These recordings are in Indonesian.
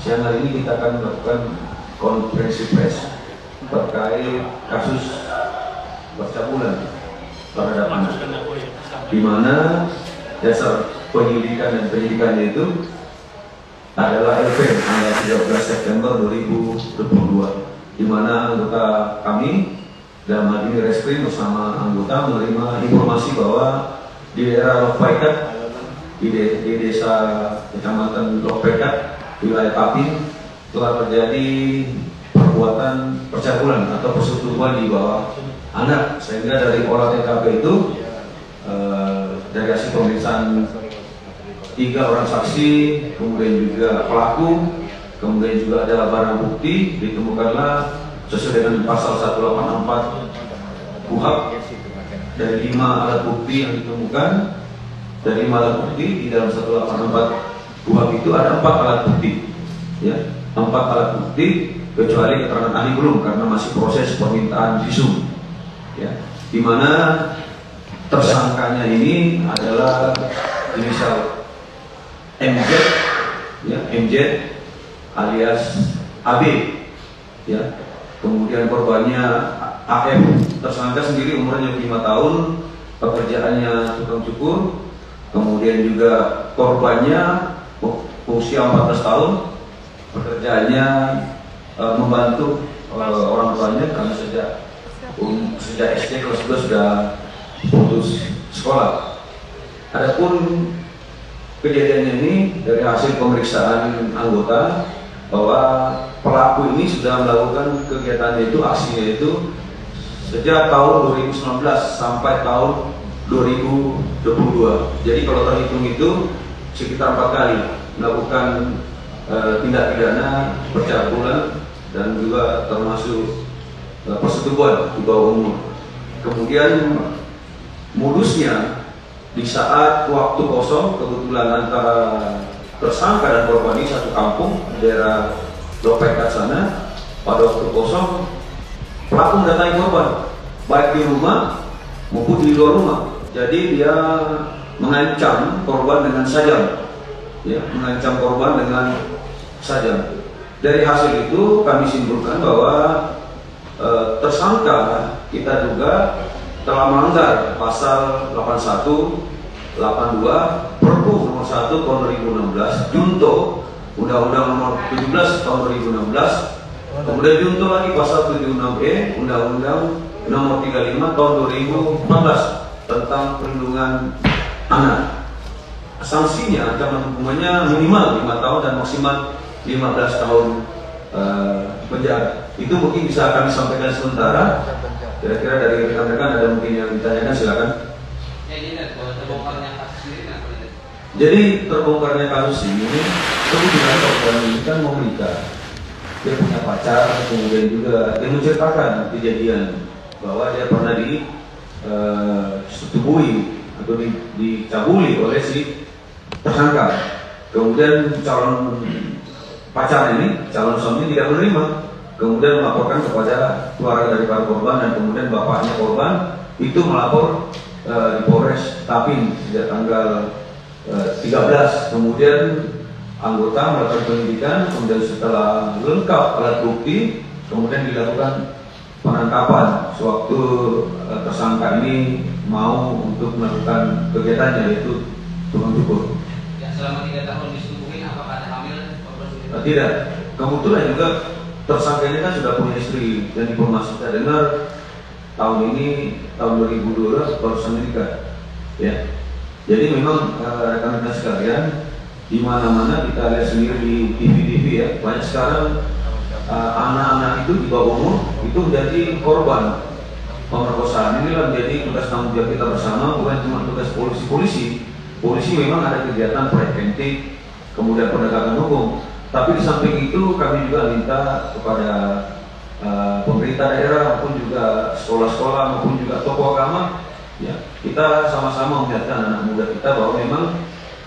siang hari ini kita akan melakukan konferensi pers terkait kasus pencabulan terhadap anak, di mana dasar penyelidikan dan penyidikannya itu adalah LP tanggal 13 September 2022, di mana anggota kami dalam hal ini Reskrim bersama anggota menerima informasi bahwa di daerah Lopaikat, di desa kecamatan Lopaikat, wilayah Tapin, telah terjadi perbuatan percabulan atau persetubuhan di bawah anak, sehingga dari olah TKP itu dari hasil pemeriksaan 3 orang saksi, kemudian juga pelaku, kemudian juga ada barang bukti, ditemukanlah sesuai dengan pasal 184 KUHP dari 5 alat bukti yang ditemukan. Dari 5 alat bukti di dalam 184 KUHP itu ada 4 alat bukti, ya, 4 alat bukti, kecuali keterangan ahli belum karena masih proses permintaan visum, ya, di mana tersangkanya ini adalah inisial MJ, ya, MJ alias AB, ya. Kemudian korbannya AF, tersangka sendiri umurnya 5 tahun, pekerjaannya tukang cukur. Kemudian juga korbannya usia 14 tahun, pekerjaannya membantu orang tuanya karena sejak SD kelas 2 sudah putus sekolah. Adapun kejadian ini dari hasil pemeriksaan anggota bahwa pelaku ini sudah melakukan kegiatannya itu, aksinya itu sejak tahun 2019 sampai tahun 2022. Jadi kalau terhitung itu sekitar 4 kali melakukan tindak pidana percabulan dan juga termasuk persetubuhan di bawah umur. Kemudian modusnya di saat waktu kosong, kebetulan antara tersangka dan korban ini satu kampung di daerah Lopaikat sana, pada waktu kosong pelaku mendatangi korban baik di rumah maupun di luar rumah. Jadi dia mengancam korban dengan sajam, ya, mengancam korban dengan sajam. Dari hasil itu kami simpulkan bahwa tersangka kita duga telah melanggar pasal 81, 82 Perpu nomor 1 tahun 2016, Junto Undang-Undang nomor 17 tahun 2016, kemudian junto lagi pasal 76E Undang-Undang nomor 35 tahun 2014 tentang perlindungan anak. Sanksinya, ancaman hukumannya minimal 5 tahun dan maksimal 15 tahun penjara. Itu mungkin bisa kami sampaikan sementara. Kira-kira dari rekan-rekan ada mungkin yang ditanyakan, silakan. Jadi terbongkarnya kasus ini kemudian korban ini kan mau menikah, dia punya pacar, kemudian juga dia menceritakan kejadian bahwa dia pernah disetubui atau dicabuli oleh si tersangka. Kemudian calon pacar ini, calon suami tidak menerima, kemudian melaporkan kepada keluarga dari para korban, dan kemudian bapaknya korban itu melapor di Polres Tapin sejak tanggal 13. Kemudian anggota melakukan penyidikan, kemudian setelah lengkap alat bukti, kemudian dilakukan penangkapan sewaktu tersangka ini mau untuk melakukan kegiatannya, yaitu tukang cukur. Ya, selama 3 tahun disetubuhin, apakah ada hamil? Tidak. Kebetulan juga tersangka ini kan sudah punya istri, dan informasi kita dengar tahun ini, tahun 2012 baru menikah, ya. Jadi memang rekan-rekan sekalian, di mana-mana kita lihat sendiri di TV-TV, ya, banyak sekarang anak-anak itu di bawah umur itu menjadi korban pemerkosaan. Inilah menjadi tugas tanggung jawab kita bersama, bukan cuma tugas polisi. Polisi memang ada kegiatan preventif, kemudian penegakan hukum. Tapi di samping itu kami juga minta kepada pemerintah daerah maupun juga sekolah-sekolah maupun juga tokoh agama, ya, kita sama-sama mengingatkan anak muda kita bahwa memang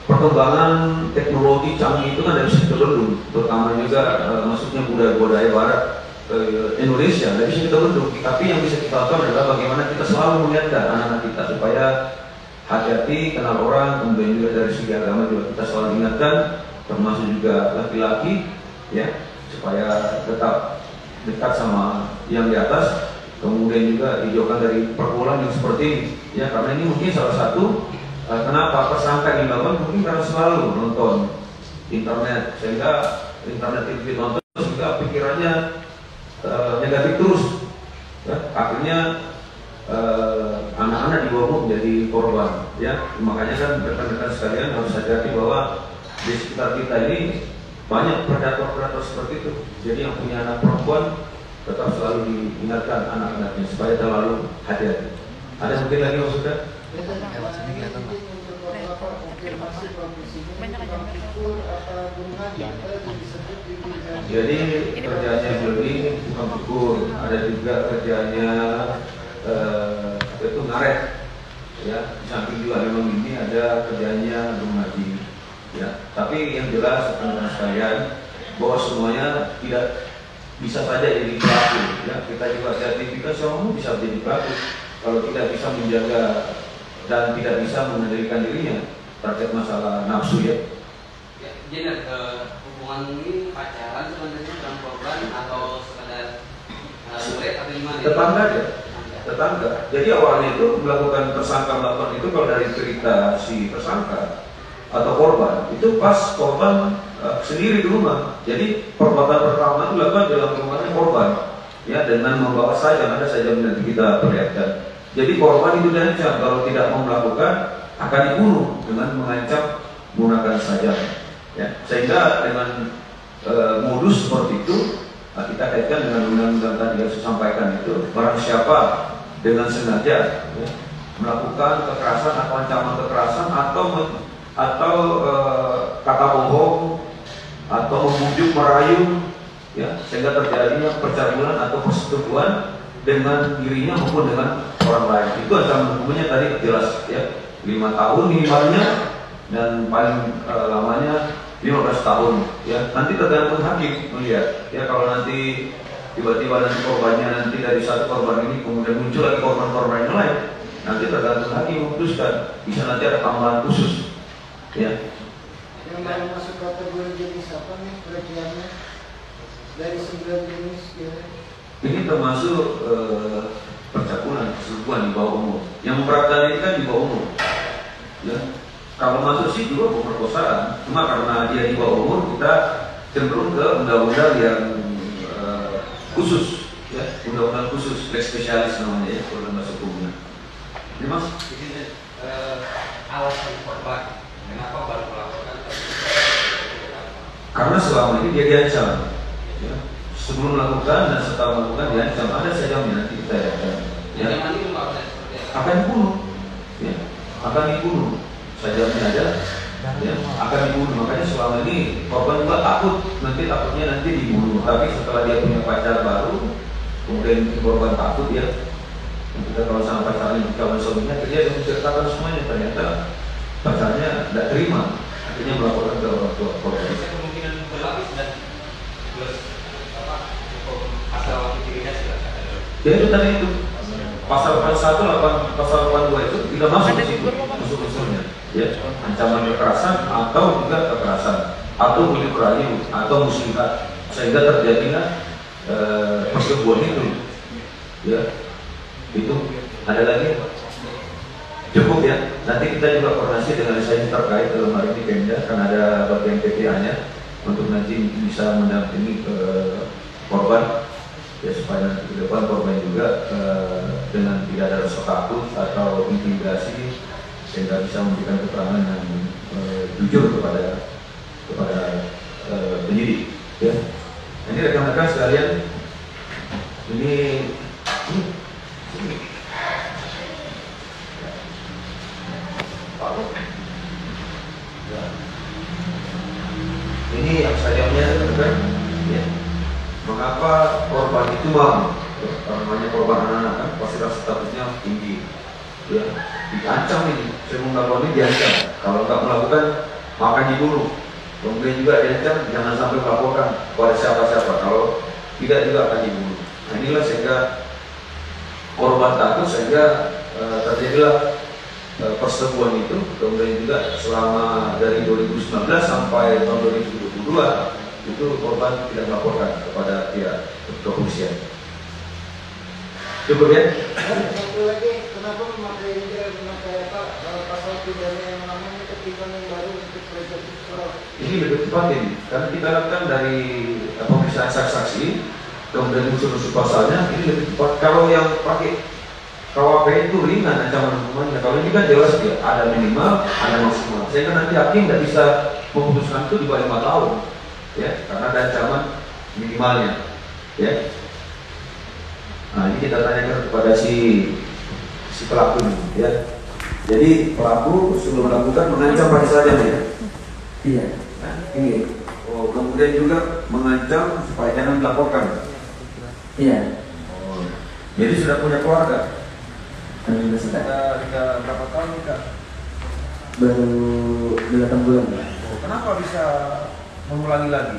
perkembangan teknologi canggih itu kan tidak bisa kita bendung, terutama juga maksudnya budaya-budaya barat Indonesia tidak bisa kita bendung. Tapi yang bisa kita lakukan adalah bagaimana kita selalu mengingatkan anak-anak kita supaya hati-hati, kenal orang, kemudian juga dari segi agama juga kita selalu ingatkan, termasuk juga laki-laki ya, supaya tetap dekat sama yang di atas. Kemudian juga dijauhkan dari pergaulan yang seperti ini, ya, karena ini mungkin salah satu kenapa tersangka dilakukan, mungkin karena selalu nonton internet, sehingga internet itu nonton sehingga pikirannya negatif terus, ya. Akhirnya anak-anak di bawah menjadi korban, ya. Makanya kan rekan-rekan sekalian harus hati-hati bahwa di sekitar kita ini banyak predator-predator seperti itu. Jadi yang punya anak perempuan tetap selalu diingatkan anak-anaknya supaya terlalu hati-hati. Ada mungkin lagi maksudnya? Jadi kerjanya beli bukan pukul, ada juga kerjanya itu ngaret, ya. Di samping juga memang ini ada kerjanya mengaji, ya. Tapi yang jelas teman-teman sekalian bahwa semuanya tidak bisa saja jadi pelaku, ya. Kita juga sertifikat semua bisa jadi pelaku kalau tidak bisa menjaga dan tidak bisa mengendalikan dirinya terkait masalah nafsu, ya. Jadi hubungan ini pacaran sebenarnya dengan korban atau sekedar murid atau gimana? Tetangga ya, tetangga. Jadi awalnya itu melakukan melakukan itu kalau dari cerita si tersangka atau korban itu pas korban sendiri di rumah. Jadi perbuatan pertama itu dilakukan dalam rumahnya korban, ya, dengan membawa sajam. Ada sajam nanti kita perlihatkan. Jadi korban itu diancam kalau tidak mau melakukan akan dibunuh dengan mengancam menggunakan sajam, ya. Sehingga dengan modus seperti itu kita kaitkan dengan undang-undang tadi yang saya sampaikan itu, barang siapa dengan sengaja, ya, melakukan kekerasan atau ancaman kekerasan atau kata bohong atau membujuk merayu, ya, sehingga terjadinya percabulan atau persetubuhan dengan dirinya maupun dengan orang lain, itu ancaman hukumnya tadi jelas, ya, 5 tahun minimalnya dan paling lamanya 15 tahun, ya. Nanti tergantung hakim melihat, ya, kalau nanti tiba-tiba nanti korbannya nanti dari satu korban ini kemudian muncul lagi korban-korban yang lain, nanti tergantung hakim memutuskan, bisa nanti ada tambahan khusus, ya. Yang baru masuk kategori jenis apa nih kerjanya dari 9 jenis, ya? Ini termasuk percabulan, perselingkuhan di bawah umur. Yang memberatkan ini kan di bawah umur, ya. Kalau masuk sih juga pemerkosaan, cuma karena dia di bawah umur kita cenderung ke undang-undang yang khusus, ya, undang-undang khusus, lex spesialis namanya, ya, kalau bahasa hukumnya. Ini Mas? Jadi alasan korban kenapa baru melakukan? Karena selama ini dia diancam, ya. Sebelum melakukan dan setelah melakukan diancam, ada sajamnya nanti kita lihatkan, ya. Akan dibunuh, ya, akan dibunuh. Sajamnya ada, ya, akan dibunuh. Makanya selama ini korban juga takut, takutnya nanti dibunuh. Tapi setelah dia punya pacar baru, kemudian korban takut, ya. Kita kalau sama pacarnya calon suaminya, dia menceritakan semuanya, ternyata pacarnya tidak terima, akhirnya melaporkan ke orang tua korban. Kemungkinan berlapis dan plus pasal intimidasi. Ya itu tadi itu pasal 81, pasal 82 itu tidak masuk di situ unsur-unsurnya, ya, ancaman kekerasan atau juga kekerasan atau bujuk rayu atau muslihat sehingga terjadinya persetubuhan itu, ya. Itu ada lagi cukup, ya. Nanti kita juga koordinasi dengan saya terkait dalam hari ini Pemda, karena ada bagian PPA-nya untuk nanti bisa mendampingi korban, ya, supaya nanti ke depan korban juga dengan tidak ada rasa takut atau intimidasi sehingga bisa memberikan keterangan yang jujur kepada penyidik, ya. Ini rekan-rekan sekalian, ini ini yang sajamnya, kan, ya. Mengapa korban itu mau? Namanya korban anak-anak kan pasti rasa takutnya tinggi, ya. Diancam ini, semua korban ini diancam. Kalau nggak melakukan maka dibunuh. Kemudian juga diancam jangan sampai melaporkan kepada siapa-siapa. Kalau tidak juga akan dibunuh. Nah inilah sehingga korban takut sehingga terjadilah persetubuhan itu. Kemudian juga selama dari 2019 sampai tahun 2022 itu korban tidak melaporkan kepada pihak kepolisian. Cukup ya? Satu lagi, kenapa memakai pasal pidana yang lama ini ketimbang yang baru untuk preventif fraud? Ini lebih tepat ini, karena kita lakukan dari pemeriksaan saksi-saksi, kemudian unsur-unsur pasalnya, ini lebih tepat. Kalau yang pakai KWP itu ringan ancaman hukumannya, kalau ini kan jelas ya, ada minimal, ada maksimal. Saya kan nanti hakim tidak bisa memutuskan itu di bawah 5 tahun, ya, karena ada ancaman minimalnya, ya. Nah, ini kita tanyakan kepada si pelaku ini, ya. Jadi pelaku sebelum melakukan mengancam pada saat yang ya. Iya. Nah, ini. Oh, kemudian juga mengancam supaya jangan melaporkan. Iya. Oh, jadi sudah punya keluarga. Sudah Sudah berapa tahun nikah? baru 8 bulan. Pak. Oh, kenapa bisa mengulangi lagi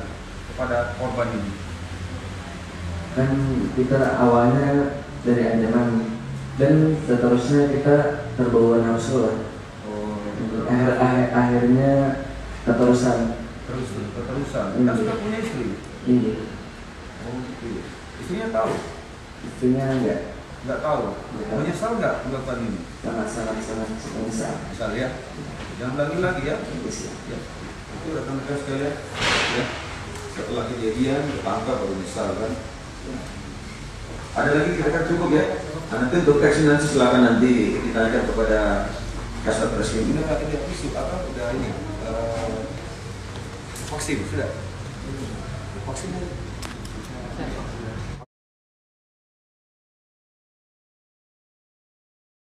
kepada korban ini? Kan kita awalnya dari ancaman dan seterusnya kita terbawa nafsu lah. Oh, Akhirnya keterusan. keterusan. Hmm. Kan sudah punya istri. Iya. Oh, gitu. Istrinya tahu? Istrinya enggak. Nggak tahu. Nggak. Menyesal nggak melakukan ini? Sangat menyesal. Misal ya. Jangan ulangi lagi ya. Ya. Itu rekan-rekan sekalian. Ya. Setelah kejadian ketangkap baru misal kan. Ada lagi kira-kira cukup ya. Nah, nanti untuk vaksinasi silakan nanti ditanyakan kepada Kasat Reskrim. Ini ada isu apa? Udah ini vaksin sudah. Vaksin.